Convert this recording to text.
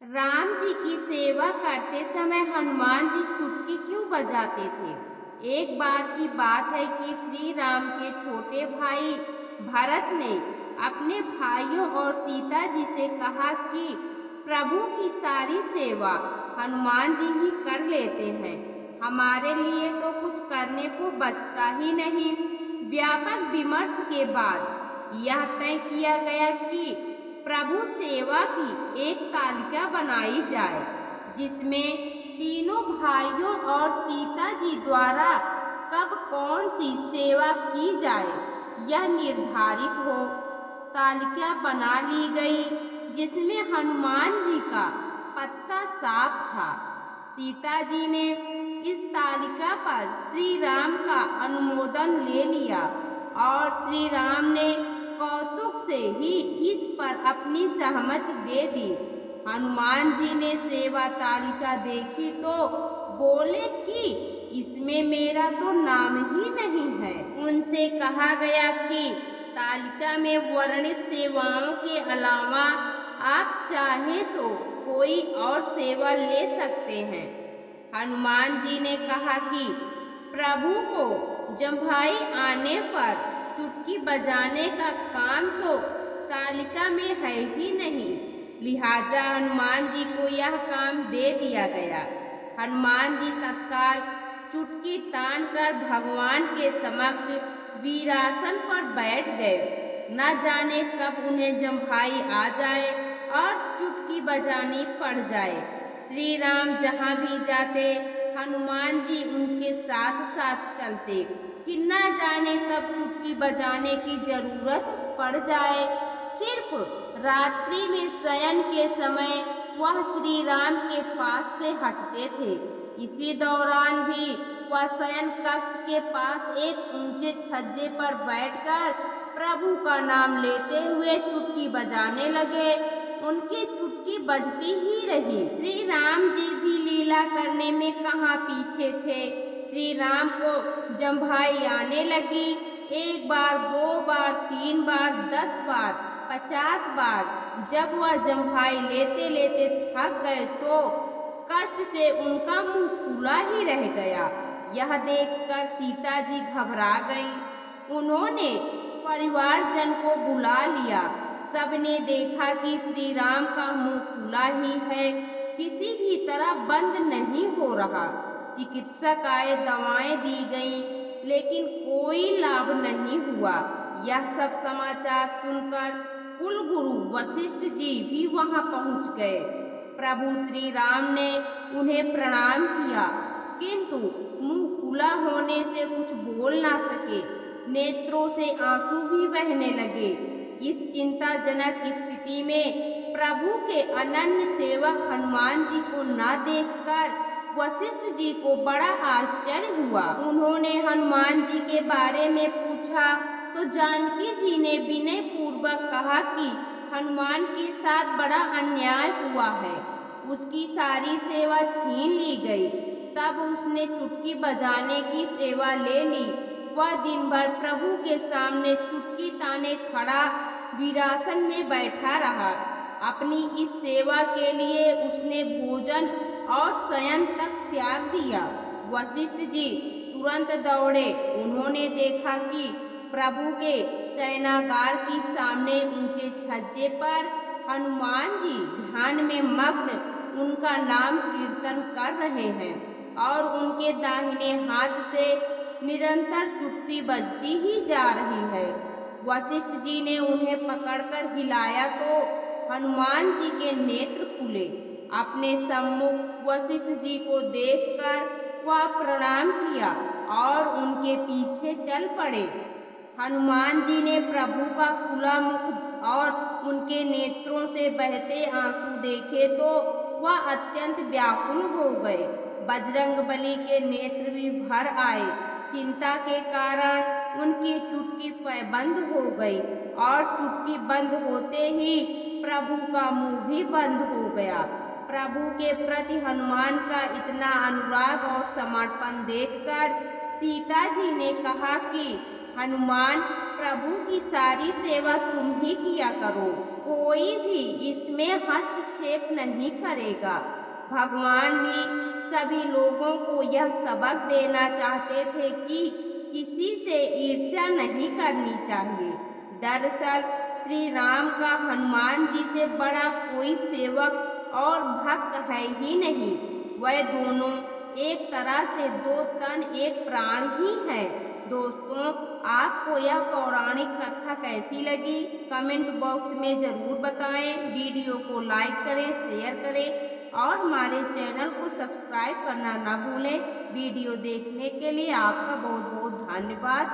राम जी की सेवा करते समय हनुमान जी चुटकी क्यों बजाते थे? एक बार की बात है कि श्री राम के छोटे भाई भरत ने अपने भाइयों और सीता जी से कहा कि प्रभु की सारी सेवा हनुमान जी ही कर लेते हैं, हमारे लिए तो कुछ करने को बचता ही नहीं। व्यापक विमर्श के बाद यह तय किया गया कि प्रभु सेवा की एक तालिका बनाई जाए, जिसमें तीनों भाइयों और सीता जी द्वारा कब कौन सी सेवा की जाए यह निर्धारित हो। तालिका बना ली गई, जिसमें हनुमान जी का पत्ता साफ था। सीता जी ने इस तालिका पर श्री राम का अनुमोदन ले लिया और श्री राम ने कौतुक से ही इस पर अपनी सहमति दे दी। हनुमान जी ने सेवा तालिका देखी तो बोले कि इसमें मेरा तो नाम ही नहीं है। उनसे कहा गया कि तालिका में वर्णित सेवाओं के अलावा आप चाहें तो कोई और सेवा ले सकते हैं। हनुमान जी ने कहा कि प्रभु को जम्हाई आने पर चुटकी बजाने का काम तो तालिका में है ही नहीं, लिहाजा हनुमान जी को यह काम दे दिया गया। हनुमान जी तत्काल चुटकी तान कर भगवान के समक्ष वीरासन पर बैठ गए। न जाने कब उन्हें जम्हाई आ जाए और चुटकी बजानी पड़ जाए। श्री राम जहाँ भी जाते हनुमान जी उनके साथ साथ चलते कि न जाने कब चुटकी बजाने की जरूरत पड़ जाए। सिर्फ रात्रि में शयन के समय वह श्री राम के पास से हटते थे। इसी दौरान भी वह शयन कक्ष के पास एक ऊंचे छज्जे पर बैठकर प्रभु का नाम लेते हुए चुटकी बजाने लगे। उनकी चुटकी बजती ही रही। श्री राम जी भी लीला करने में कहाँ पीछे थे। श्री राम को जम्हाई आने लगी। एक बार, दो बार, 3 बार, 10 बार, 50 बार। जब वह जम्हाई लेते लेते थक गए तो कष्ट से उनका मुंह खुला ही रह गया। यह देखकर सीता जी घबरा गईं। उन्होंने परिवारजन को बुला लिया। सबने देखा कि श्री राम का मुंह खुला ही है, किसी भी तरह बंद नहीं हो रहा। चिकित्सक आए, दवाएं दी गईं, लेकिन कोई लाभ नहीं हुआ। यह सब समाचार सुनकर कुलगुरु वशिष्ठ जी भी वहां पहुंच गए। प्रभु श्री राम ने उन्हें प्रणाम किया, किंतु मुंह खुला होने से कुछ बोल ना सके। नेत्रों से आंसू भी बहने लगे। इस चिंताजनक स्थिति में प्रभु के अनन्य सेवक हनुमान जी को न देखकर वशिष्ठ जी को बड़ा आश्चर्य हुआ। उन्होंने हनुमान जी के बारे में पूछा तो जानकी जी ने विनय पूर्वक कहा कि हनुमान के साथ बड़ा अन्याय हुआ है, उसकी सारी सेवा छीन ली गई। तब उसने चुटकी बजाने की सेवा ले ली। वह दिन भर प्रभु के सामने चुटकी ताने खड़ा वीरासन में बैठा रहा। अपनी इस सेवा के लिए उसने भोजन और शयन तक त्याग दिया। वशिष्ठ जी तुरंत दौड़े। उन्होंने देखा कि प्रभु के शयनागार के सामने ऊंचे छज्जे पर हनुमान जी ध्यान में मग्न उनका नाम कीर्तन कर रहे हैं और उनके दाहिने हाथ से निरंतर चुटकी बजती ही जा रही है। वशिष्ठ जी ने उन्हें पकड़कर हिलाया तो हनुमान जी के नेत्र खुले। अपने सम्मुख वशिष्ठ जी को देखकर वह प्रणाम किया और उनके पीछे चल पड़े। हनुमान जी ने प्रभु का खुला मुख और उनके नेत्रों से बहते आंसू देखे तो वह अत्यंत व्याकुल हो गए। बजरंगबली के नेत्र भी भर आए। चिंता के कारण उनकी चुटकी बंद हो गई और चुटकी बंद होते ही प्रभु का मुंह भी बंद हो गया। प्रभु के प्रति हनुमान का इतना अनुराग और समर्पण देखकर सीता जी ने कहा कि हनुमान, प्रभु की सारी सेवा तुम ही किया करो, कोई भी इसमें हस्तक्षेप हस्तक्षेप नहीं करेगा। भगवान भी सभी लोगों को यह सबक देना चाहते थे कि किसी से ईर्ष्या नहीं करनी चाहिए। दरअसल श्री राम का हनुमान जी से बड़ा कोई सेवक और भक्त है ही नहीं। वह दोनों एक तरह से दो तन एक प्राण ही है। दोस्तों, आपको यह पौराणिक कथा कैसी लगी? कमेंट बॉक्स में ज़रूर बताएं। वीडियो को लाइक करें, शेयर करें और हमारे चैनल को सब्सक्राइब करना ना भूलें। वीडियो देखने के लिए आपका बहुत बहुत धन्यवाद।